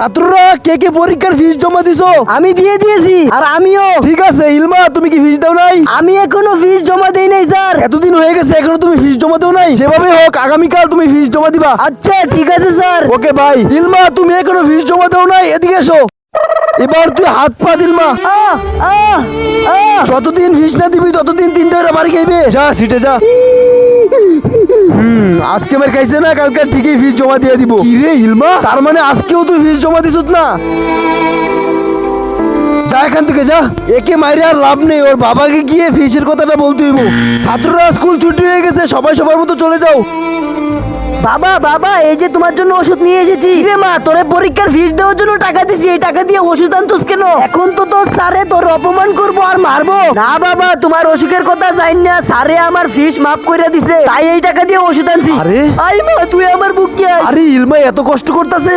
ছাত্ররা কে কে পরীক্ষার ফিস জমা দিছো? আমি দিয়ে দিয়েছি, আর আমিও। ঠিক আছে ইলমা, তুমি কি ফিস দাও নাই? আমি এখনো ফিস জমা দেই নাই স্যার। এতদিন হয়ে গেছে এখনো তুমি ফিস জমা দাও নাই? যেভাবে হোক আগামীকাল তুমি ফিস জমা দিবা। আচ্ছা ঠিক আছে স্যার। ওকে ভাই। ইলমা তুমি এখনো ফিস জমা দাও নাই, এদিকে এসো। এবার তুই হাত পা ইলমা। আহ, আহ, আহ। যতদিন ফিস না দিবি ততদিন তিনটা বাড়ি খাইবে। যা সিটে যা। আজকে আমার খাইছে না, কালকে ঠিকই ফিস জমা দিয়ে দিব। কি রে ইলমা, তার মানে আজকেও তুই ফিস জমা দিছত না? যা এখান থেকে যা। একে মাইরে আর লাভ নেই, ওর বাবাকে গিয়ে ফিসের কথাটা বলতে হইব। ছাত্ররা স্কুল ছুটি হয়ে গেছে, সবাই সবার মতো চলে যাও। বাবা বাবা, এই যে তোমার জন্য ওষুধ নিয়ে এসেছি। রে মা, তোরে পরীক্ষার ফিস দেওয়ার জন্য টাকা দিছি, এই টাকা দিয়ে ওষুধ আনতোস কেন? এখন তো তোর স্যারে তোর অপমান করবো আর মারবো না। বাবা তোমার অসুখের কথা জানি না, স্যারে আমার ফিস মাফ করে দিছে, তাই এই টাকা দিয়ে ওষুধ আনছি। আরে? আই মা, তুই আমার বুকে আয়। আরে ইলমা এত কষ্ট করতেছে।